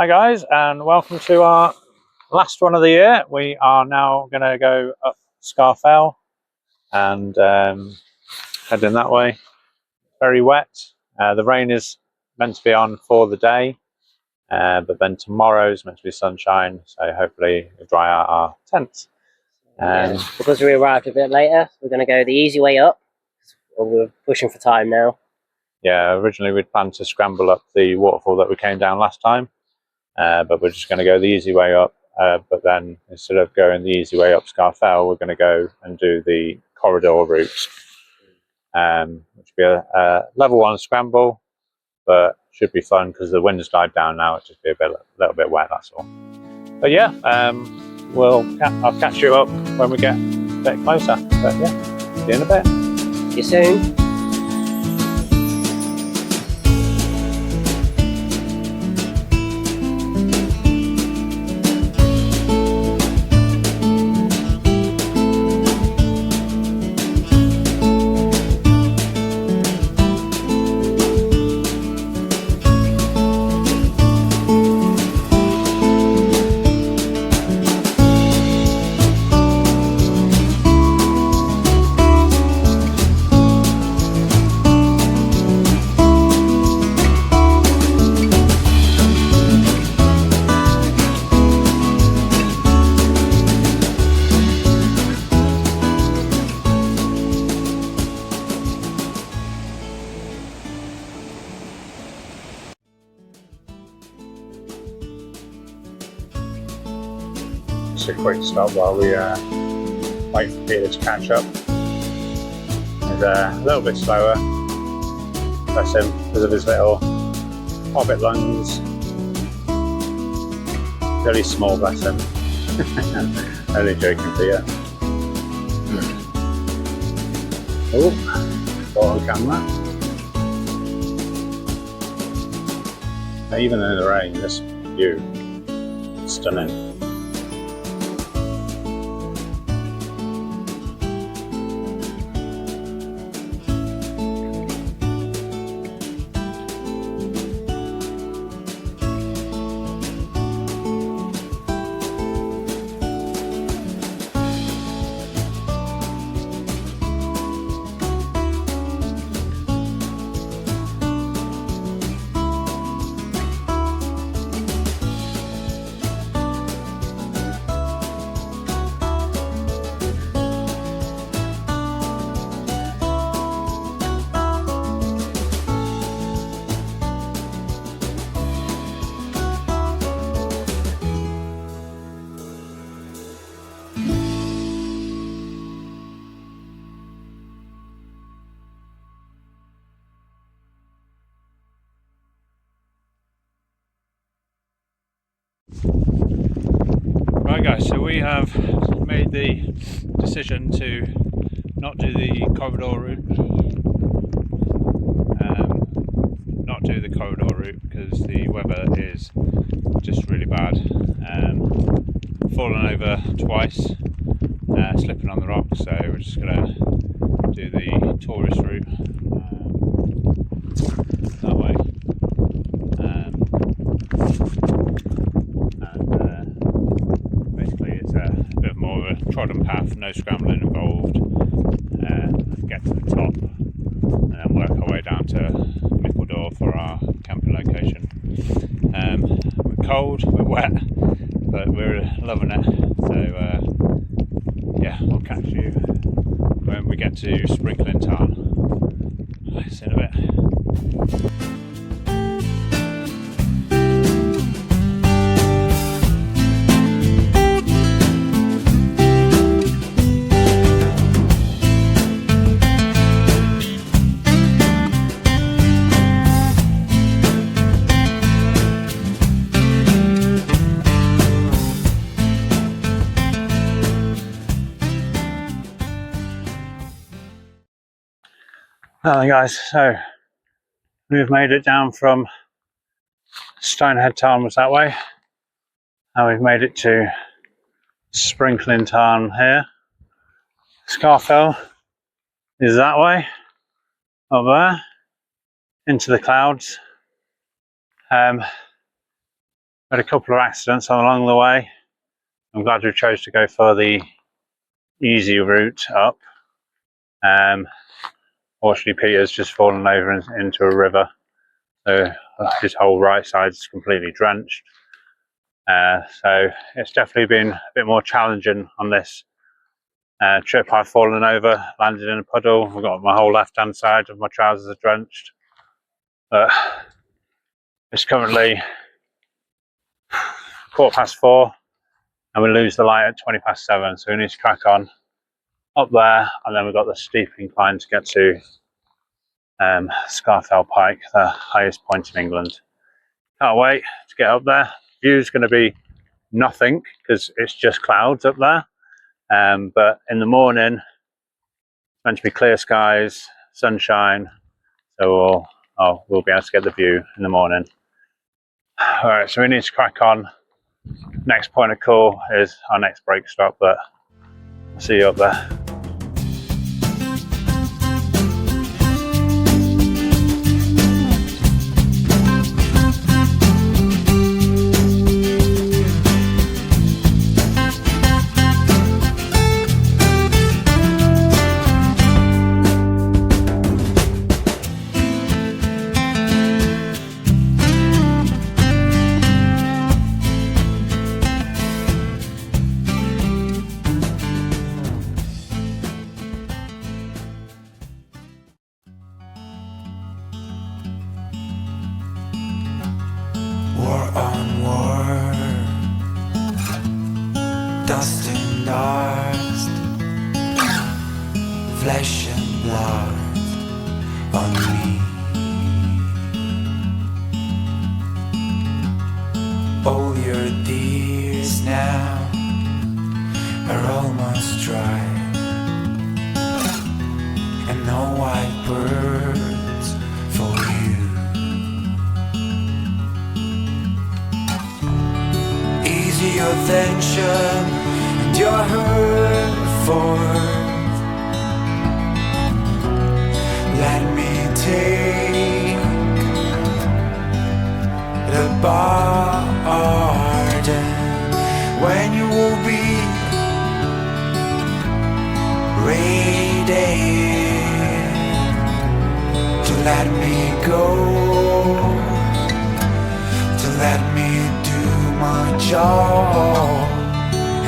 Hi guys, and welcome to our last one of the year. We are now going to go up ScaFell and heading that way. Very wet. The rain is meant to be on for the day, but then tomorrow is meant to be sunshine, so hopefully it'll dry out our tents. Because we arrived a bit later, we're going to go the easy way up. We're pushing for time now. Yeah, originally we'd planned to scramble up the waterfall that we came down last time. But we're just going to go the easy way up, but then instead of going the easy way up ScaFell, we're going to go and do the corridor route, which will be a level 1 scramble, but should be fun because the wind's died down now. It'll just be a little bit wet, that's all. But yeah, I'll catch you up when we get a bit closer. But yeah, see you in a bit. See you soon. Just a quick stop while we wait for Peter to catch up. He's a little bit slower, bless him, because of his little hobbit lungs. Really small, bless him. Only joking, Peter. Oh, got on camera. Even in the rain, this view is stunning. Right guys, so we have made the decision to not do the corridor route. Because the weather is just really bad. Fallen over twice, slipping on the rocks, so we're just going to do the tourist route that way. Basically it's a bit more of a trodden path, no scrambling involved. Get to the top and then work our way down to mickledore for our camping location. We're cold, we're wet, but we're loving it. So yeah, I'll catch you when we get to Sprinkling Tarn. See you in a bit. Hello guys, so we've made it down from Stonehead Tarn was that way, and we've made it to Sprinkling Tarn here. ScaFell is that way, up there, into the clouds. Had a couple of accidents along the way. I'm glad we chose to go for the easy route up. Fortunately, Peter's just fallen over into a river, so his whole right side is completely drenched. So it's definitely been a bit more challenging on this trip. I've fallen over, landed in a puddle. I've got my whole left-hand side of my trousers are drenched. But it's currently 4:15, and we lose the light at 7:20, so we need to crack on up there, and then we've got the steep incline to get to ScaFell Pike, the highest point in England. Can't wait to get up there. View's going to be nothing because it's just clouds up there, but in the morning it's meant to be clear skies, sunshine, so we'll be able to get the view in the morning. Alright, so we need to crack on. Next point of call is our next break stop, but I'll see you up there. Dust and dust, flesh and blood on me. All your tears now are almost dry, and no white birds for you. Easy your tension and your hurt forth. Let me take the pardon when you will be ready to let me go, to let me do my job.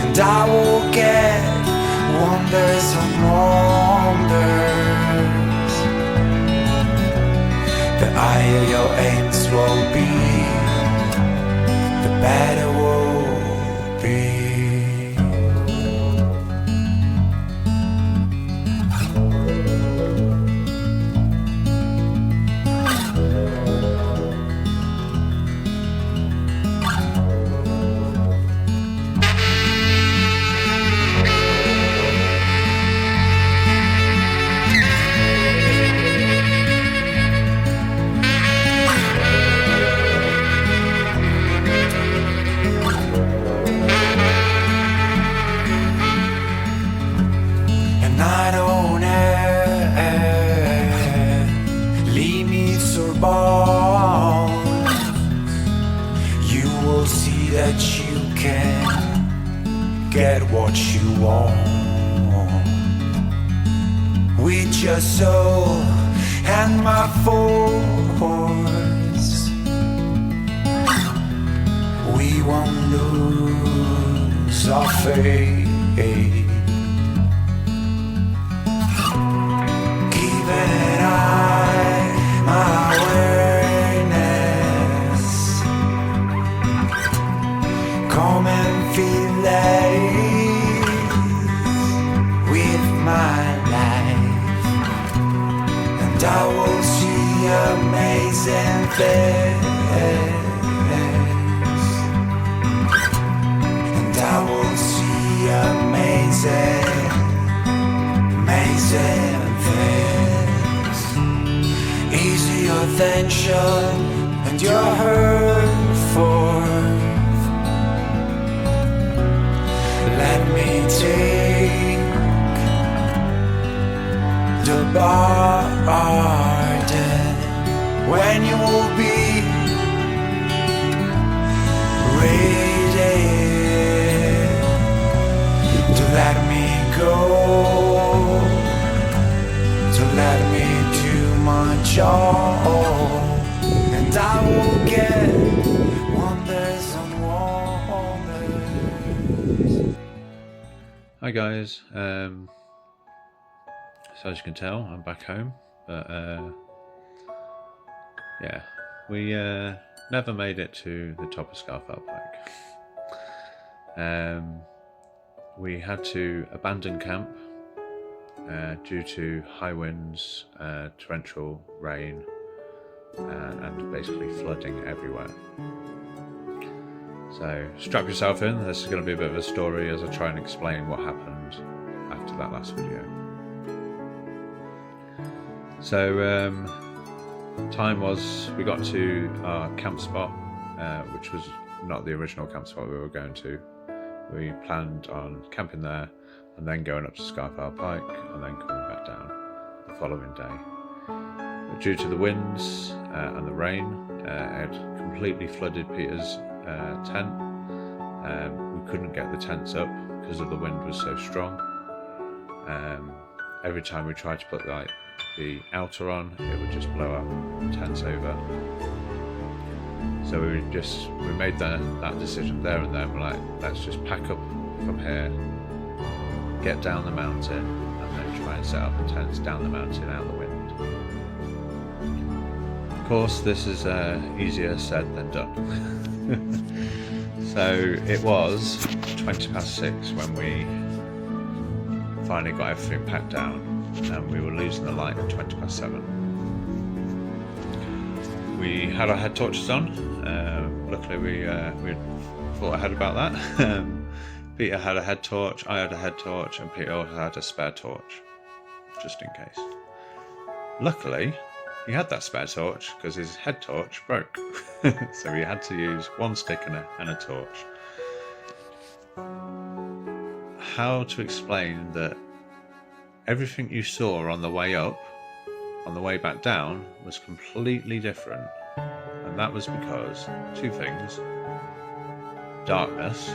And I will get wonders and wonders. The higher your aims will be, the better will be. You will see that you can get what you want with your soul and my force. We won't lose our faith. Come and feel it with my life, and I will see amazing things, and I will see amazing, amazing things. Easy your tension and your hurt forth. Let me take the pardon when you will be guys, so as you can tell, I'm back home, but yeah, we never made it to the top of ScaFell Pike. We had to abandon camp due to high winds, torrential rain, and basically flooding everywhere. So strap yourself in, this is going to be a bit of a story as I try and explain what happened after that last video. So time was, we got to our camp spot, which was not the original camp spot we were going to. We planned on camping there and then going up to ScaFell Pike and then coming back down the following day. But due to the winds and the rain, it had completely flooded Peter's tent. We couldn't get the tents up because of the wind was so strong. Every time we tried to put like the outer on, it would just blow our tents over. So we made that decision there and then. We're like, let's just pack up from here, get down the mountain, and then try and set up the tents down the mountain out the wind. Of course, this is easier said than done. So it was 6:20 when we finally got everything packed down, and we were losing the light at 7:20. We had our head torches on. Luckily we thought ahead about that. Peter had a head torch, I had a head torch, and Peter also had a spare torch, just in case. Luckily, he had that spare torch because his head torch broke. So he had to use one stick and a torch. How to explain that everything you saw on the way up, on the way back down, was completely different. And that was because two things. Darkness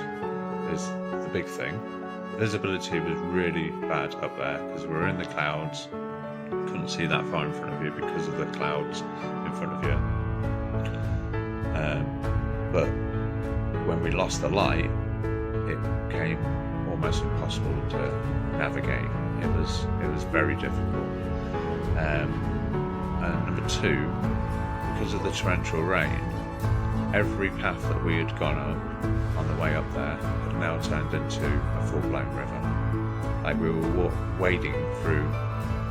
is the big thing. Visibility was really bad up there because we were in the clouds. Couldn't see that far in front of you because of the clouds in front of you. But when we lost the light, it became almost impossible to navigate. It was very difficult. And number two, because of the torrential rain, every path that we had gone up on the way up there had now turned into a full-blown river. Like we were wading through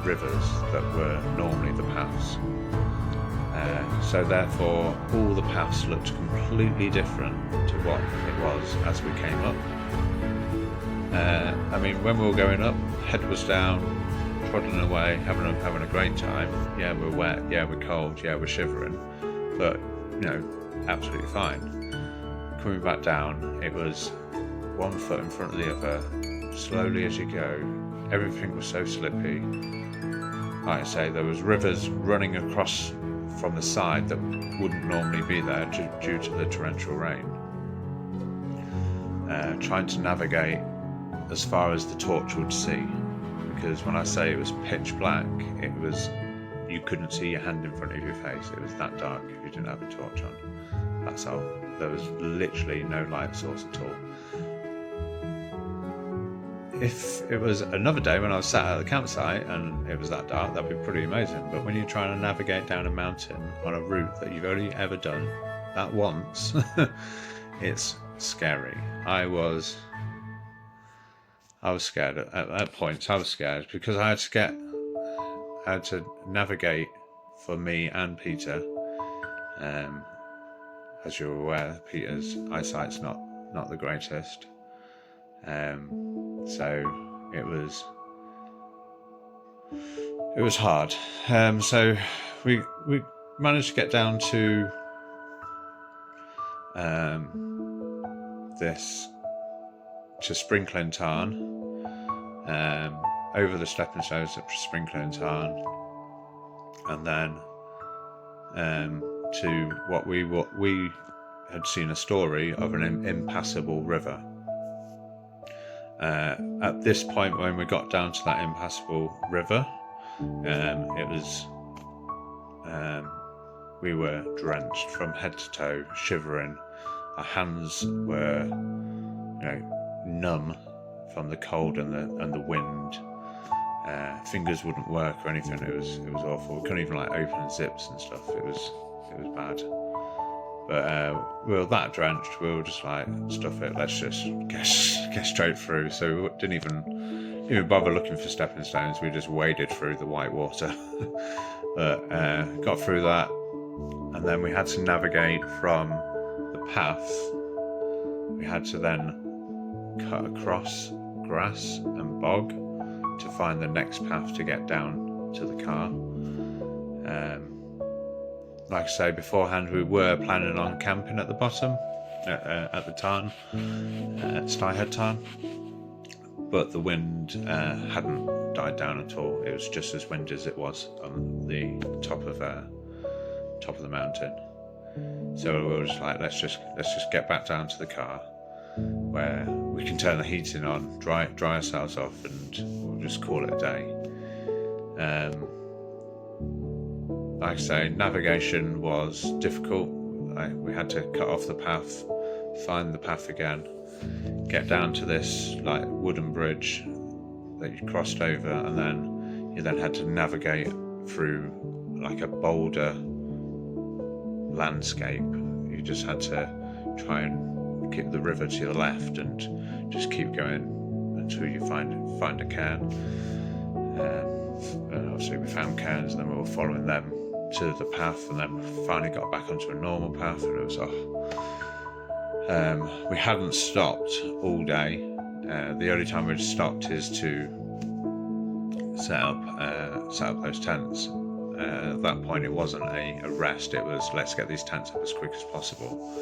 rivers that were normally the paths. So therefore, all the paths looked completely different to what it was as we came up. I mean, when we were going up, head was down, trotting away, having a great time. Yeah, we're wet, yeah, we're cold, yeah, we're shivering, but you know, absolutely fine. Coming back down, it was one foot in front of the other, slowly as you go. Everything was so slippy. Like I say, there was rivers running across from the side that wouldn't normally be there due to the torrential rain. Trying to navigate as far as the torch would see, because when I say it was pitch black, it was, you couldn't see your hand in front of your face. It was that dark if you didn't have a torch on. That's how, there was literally no light source at all. If it was another day when I was sat at the campsite and it was that dark, that'd be pretty amazing. But when you're trying to navigate down a mountain on a route that you've only ever done that once, it's scary. I was scared at points. I was scared because I had to navigate for me and Peter. As you're aware, Peter's eyesight's not the greatest. So it was hard. So we managed to get down to Sprinkling Tarn, over the stepping stones up to Sprinkling Tarn, and then to what we had seen a story of an impassable river. At this point, when we got down to that impassable river, it was we were drenched from head to toe, shivering. Our hands were, numb from the cold and the wind. Fingers wouldn't work or anything. It was awful. We couldn't even like open zips and stuff. It was bad. But we were that drenched. We were just like, stuff it. Let's just get straight through. So we didn't even bother looking for stepping stones. We just waded through the white water. But got through that, and then we had to navigate from the path. We had to then cut across grass and bog to find the next path to get down to the car. Like I say beforehand, we were planning on camping at the bottom at the tarn, at Styhead Tarn, but the wind hadn't died down at all. It was just as windy as it was on the top of the mountain. So we were just like, let's just get back down to the car where we can turn the heating on, dry ourselves off, and we'll just call it a day. Like I say, navigation was difficult. We had to cut off the path, find the path again, get down to this like wooden bridge that you crossed over, and then you had to navigate through like a boulder landscape. You just had to try and keep the river to your left and just keep going until you find a cairn. And obviously we found cairns, and then we were following them to the path, and then finally got back onto a normal path, and it was we hadn't stopped all day. The only time we'd stopped is to set up those tents. At that point it wasn't a rest, it was let's get these tents up as quick as possible.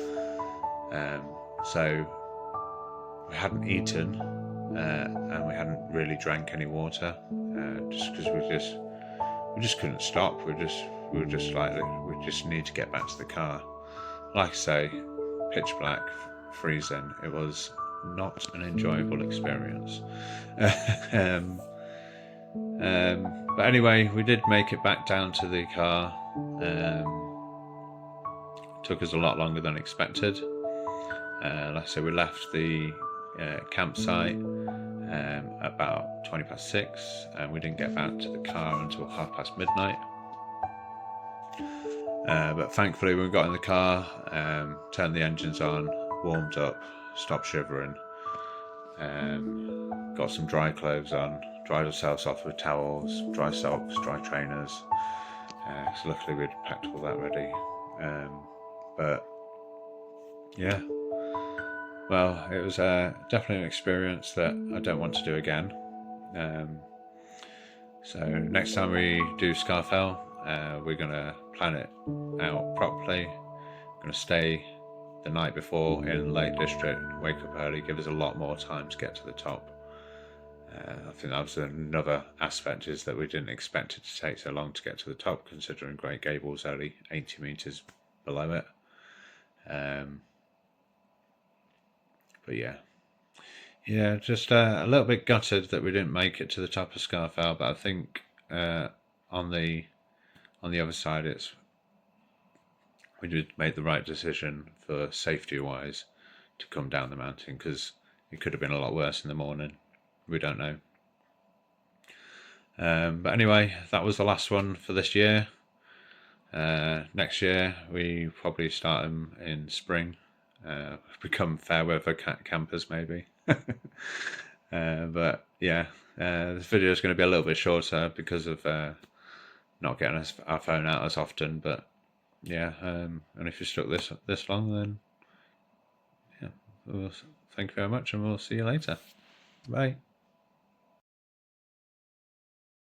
So we hadn't eaten, and we hadn't really drank any water, just because we just couldn't stop. We were just like, we just need to get back to the car. Like I say, pitch black, freezing. It was not an enjoyable experience. But anyway, we did make it back down to the car. Took us a lot longer than expected. Like I said, we left the campsite about 6:20, and we didn't get back to the car until midnight. But thankfully we got in the car, turned the engines on, warmed up, stopped shivering, got some dry clothes on, dried ourselves off with towels, dry socks, dry trainers. So luckily we'd packed all that ready. But yeah, well, it was definitely an experience that I don't want to do again. So next time we do ScaFell, we're going to plan it out properly. We're going to stay the night before in Lake District, wake up early, give us a lot more time to get to the top. I think that was another aspect, is that we didn't expect it to take so long to get to the top, considering Great Gable's only 80 metres below it. But yeah, just a little bit gutted that we didn't make it to the top of ScaFell, but I think on the other side, we did make the right decision for safety wise to come down the mountain, because it could have been a lot worse in the morning. We don't know. But anyway, that was the last one for this year. Next year we probably start them in spring. Become fair weather campers maybe. But yeah, this video is going to be a little bit shorter because of not getting our phone out as often. But yeah, and if you stuck this long, then yeah, thank you very much, and we'll see you later. Bye.